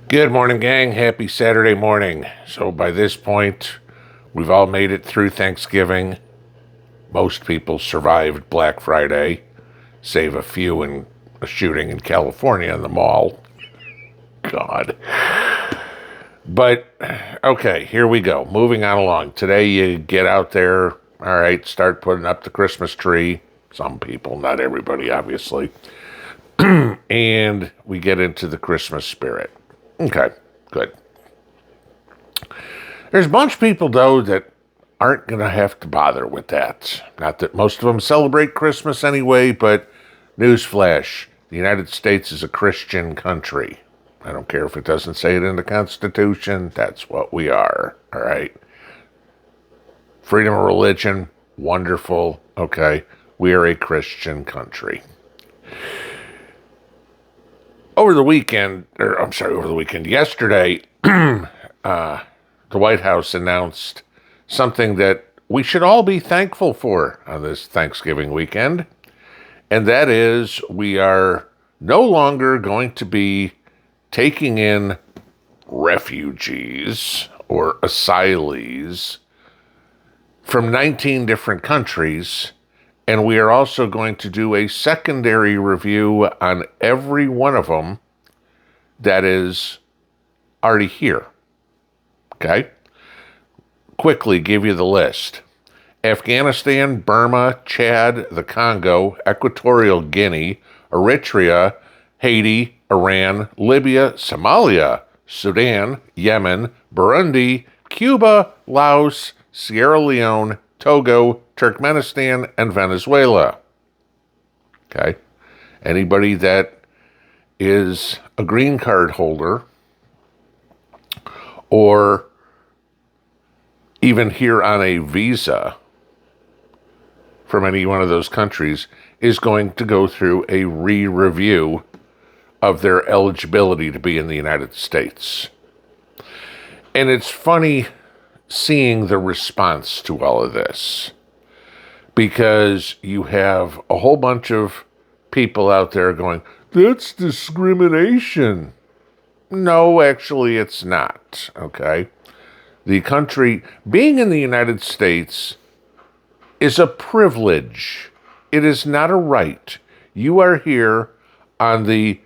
Good morning, gang. Happy Saturday morning. So, by this point, we've all made it through Thanksgiving. Most people survived Black Friday, save a few in a shooting in California in the mall. God. But, okay, here we go. Moving on along. Today, you get out there, all right, start putting up the Christmas tree. Some people, not everybody, obviously. And we get into the Christmas spirit. Okay, good. There's a bunch of people, though, that aren't going to have to bother with that. Not that most of them celebrate Christmas anyway, but newsflash, the United States is a Christian country. I don't care if it doesn't say it in the Constitution, that's what we are, all right? Freedom of religion, wonderful, okay? We are a Christian country. Over the weekend, yesterday, the White House announced something that we should all be thankful for on this Thanksgiving weekend, and that is we are no longer going to be taking in refugees or asylees from 19 different countries, and we are also going to do a secondary review on every one of them that is already here. Okay? Quickly give you the list. Afghanistan, Burma, Chad, the Congo, Equatorial Guinea, Eritrea, Haiti, Iran, Libya, Somalia, Sudan, Yemen, Burundi, Cuba, Laos, Sierra Leone, Togo, Turkmenistan, and Venezuela. Okay? Anybody that is a green card holder or even here on a visa from any one of those countries is going to go through a re-review of their eligibility to be in the United States. And it's funny seeing the response to all of this, because you have a whole bunch of people out there going, that's discrimination. No, actually, it's not, okay? The country, being in the United States, is a privilege. It is not a right. You are here on the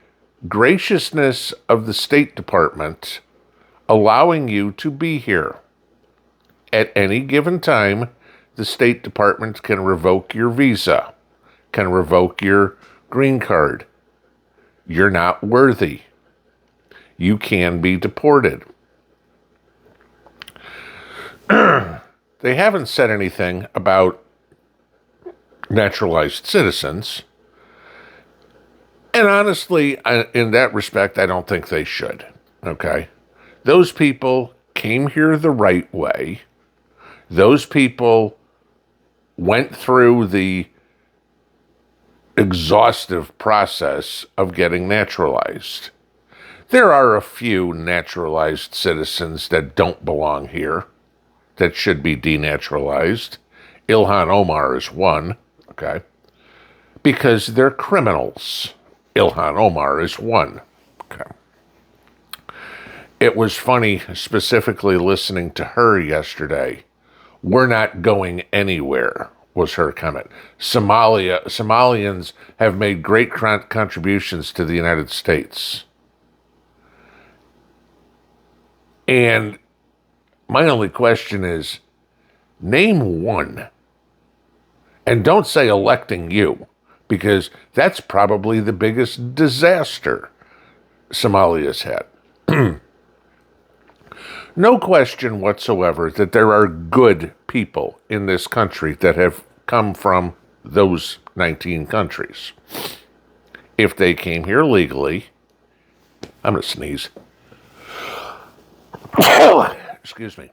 graciousness of the State Department allowing you to be here. At any given time, the State Department can revoke your visa, can revoke your green card. You're not worthy. You can be deported. They haven't said anything about naturalized citizens. And honestly, in that respect, I don't think they should. Okay? Those people came here the right way. Those people went through the exhaustive process of getting naturalized. There are a few naturalized citizens that don't belong here, that should be denaturalized. Ilhan Omar is one, okay? Because they're criminals. Ilhan Omar is one, okay? It was funny, specifically listening to her yesterday. We're not going anywhere, was her comment. Somalians have made great contributions to the United States. And my only question is, name one. And don't say electing you, because that's probably the biggest disaster Somalia's had. No question whatsoever that there are good people in this country that have come from those 19 countries. If they came here legally, I'm going to sneeze. Excuse me.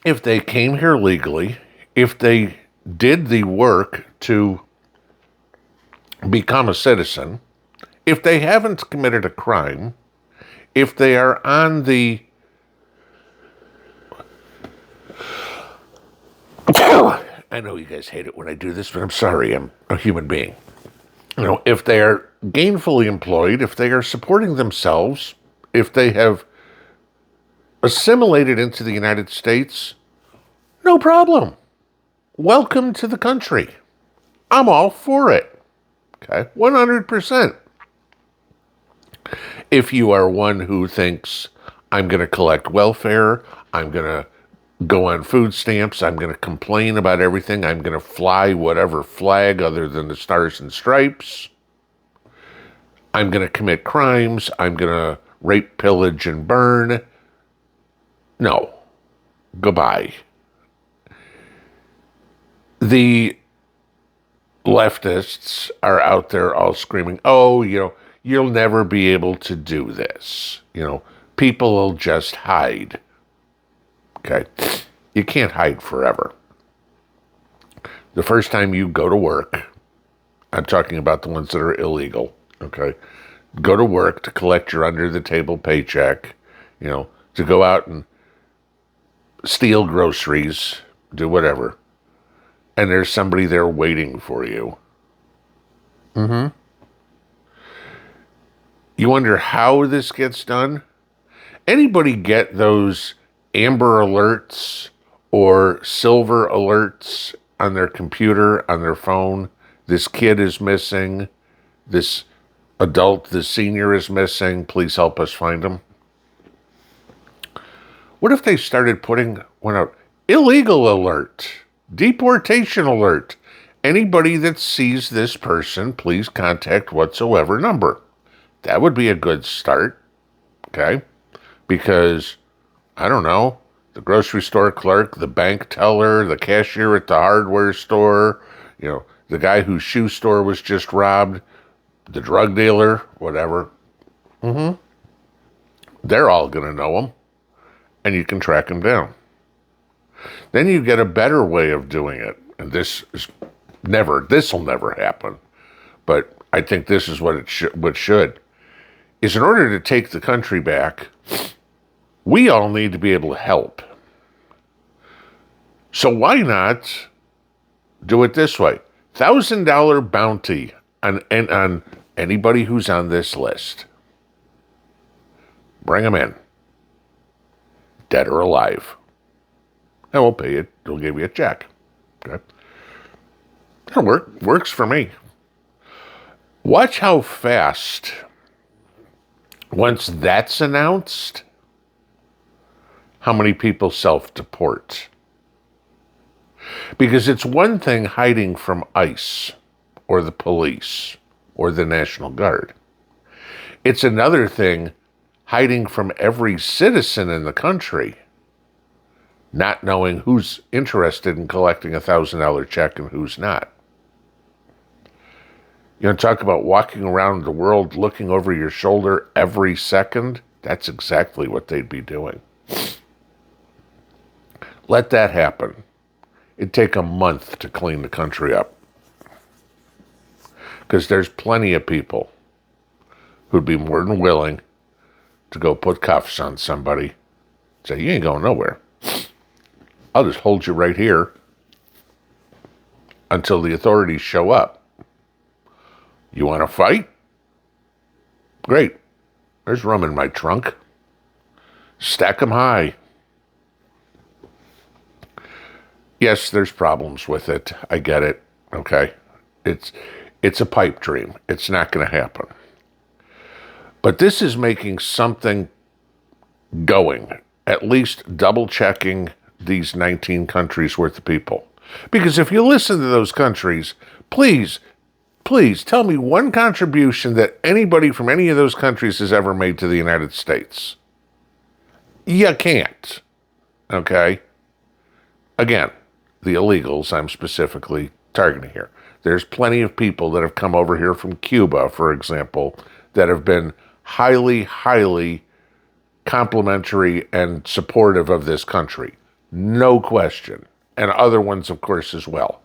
If they came here legally, if they did the work to become a citizen, if they haven't committed a crime, if they are on the I know you guys hate it when I do this, but I'm sorry, I'm a human being. If they are gainfully employed, if they are supporting themselves, if they have assimilated into the United States, no problem. Welcome to the country. I'm all for it. Okay, 100%. If you are one who thinks, I'm going to collect welfare, I'm going to go on food stamps, I'm going to complain about everything, I'm going to fly whatever flag other than the stars and stripes, I'm going to commit crimes, I'm going to rape, pillage, and burn. No. Goodbye. The leftists are out there all screaming, oh, you'll never be able to do this. People will just hide. Okay? You can't hide forever. The first time you go to work, I'm talking about the ones that are illegal, okay? Go to work to collect your under-the-table paycheck, to go out and steal groceries, do whatever. And there's somebody there waiting for you. You wonder how this gets done? Anybody get those amber alerts or silver alerts on their computer, on their phone? This kid is missing. This adult, this senior is missing. Please help us find him. What if they started putting one out? Illegal alert. Deportation alert. Anybody that sees this person, please contact whatsoever number. That would be a good start. Okay? Because, I don't know, the grocery store clerk, the bank teller, the cashier at the hardware store, the guy whose shoe store was just robbed, the drug dealer, whatever. They're all going to know them, and you can track them down. Then you get a better way of doing it, and this will never happen, but I think this is what should, is in order to take the country back, we all need to be able to help. So why not do it this way? $1,000 bounty on anybody who's on this list. Bring them in. Dead or alive. And we'll pay it. We'll give you a check. Okay? That works for me. Watch how fast, once that's announced, how many people self-deport. Because it's one thing hiding from ICE or the police or the National Guard. It's another thing hiding from every citizen in the country, not knowing who's interested in collecting a $1,000 check and who's not. Talk about walking around the world looking over your shoulder every second? That's exactly what they'd be doing. Let that happen. It'd take a month to clean the country up. Because there's plenty of people who'd be more than willing to go put cuffs on somebody. Say, you ain't going nowhere. I'll just hold you right here until the authorities show up. You want to fight? Great. There's room in my trunk. Stack them high. Yes, there's problems with it. I get it. Okay. It's a pipe dream. It's not going to happen. But this is making something going. At least double checking these 19 countries worth of people. Because if you listen to those countries, please tell me one contribution that anybody from any of those countries has ever made to the United States. You can't. Okay? Again, the illegals I'm specifically targeting here. There's plenty of people that have come over here from Cuba, for example, that have been highly, highly complimentary and supportive of this country. No question. And other ones, of course, as well.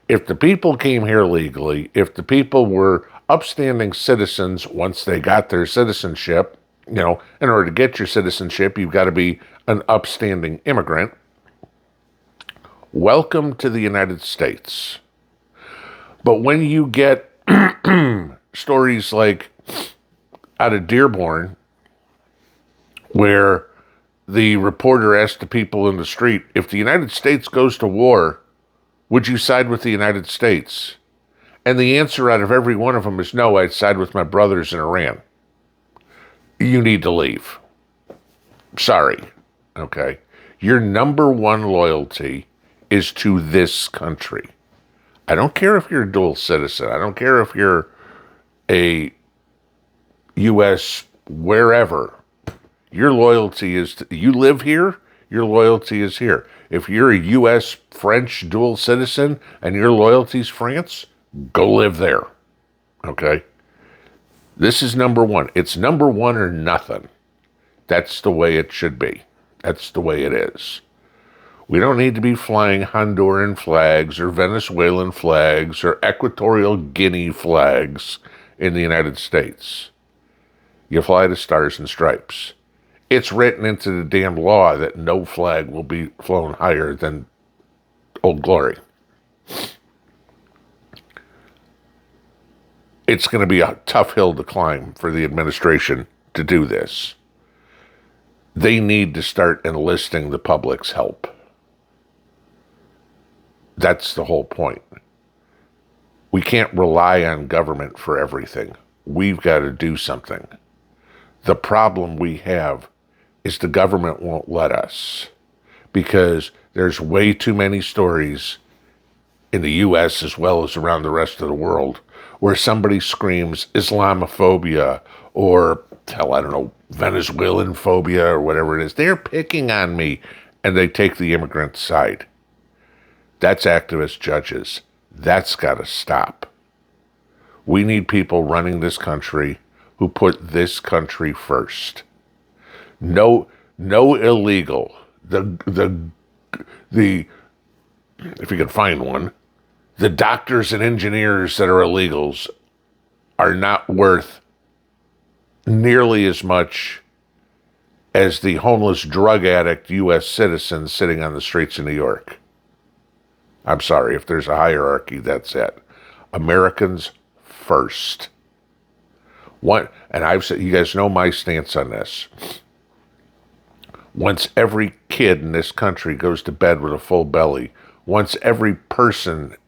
If the people came here legally, if the people were upstanding citizens once they got their citizenship, in order to get your citizenship, you've got to be an upstanding immigrant. Welcome to the United States. But when you get stories like out of Dearborn, where the reporter asked the people in the street, if the United States goes to war, would you side with the United States? And the answer out of every one of them is no, I'd side with my brothers in Iran. You need to leave. Sorry. Okay. Your number one loyalty is to this country. I don't care if you're a dual citizen. I don't care if you're a U.S. wherever. Your loyalty is, you live here, your loyalty is here. If you're a U.S. French dual citizen and your loyalty is France, go live there. Okay? This is number one. It's number one or nothing. That's the way it should be. That's the way it is. We don't need to be flying Honduran flags or Venezuelan flags or Equatorial Guinea flags in the United States. You fly the Stars and Stripes. It's written into the damn law that no flag will be flown higher than Old Glory. It's going to be a tough hill to climb for the administration to do this. They need to start enlisting the public's help. That's the whole point. We can't rely on government for everything. We've got to do something. The problem we have is the government won't let us, because there's way too many stories in the U.S. as well as around the rest of the world where somebody screams Islamophobia or, hell, I don't know, Venezuelan phobia or whatever it is. They're picking on me, and they take the immigrant side. That's activist judges. That's got to stop. We need people running this country who put this country first. No illegal. The if you could find one, the doctors and engineers that are illegals are not worth nearly as much as the homeless drug addict U.S. citizen sitting on the streets of New York. I'm sorry, if there's a hierarchy, that's it. Americans first. And I've said, you guys know my stance on this. Once every kid in this country goes to bed with a full belly, once every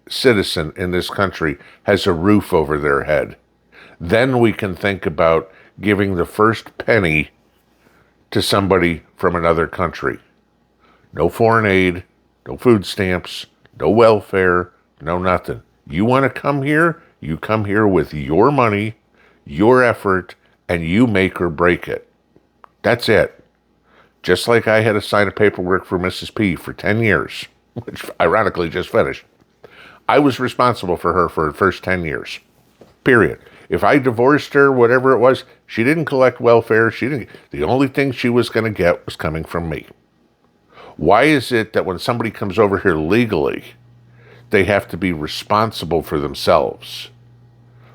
citizen in this country has a roof over their head, then we can think about giving the first penny to somebody from another country. No foreign aid, no food stamps, no welfare, no nothing. You want to come here? You come here with your money, your effort, and you make or break it. That's it. Just like I had to sign a paperwork for Mrs. P for 10 years, which ironically just finished. I was responsible for her for the first 10 years. Period. If I divorced her, whatever it was, she didn't collect welfare. The only thing she was going to get was coming from me. Why is it that when somebody comes over here legally, they have to be responsible for themselves?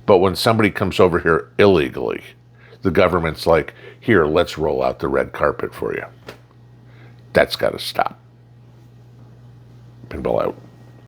But when somebody comes over here illegally, the government's like, here, let's roll out the red carpet for you. That's got to stop. Pinball out.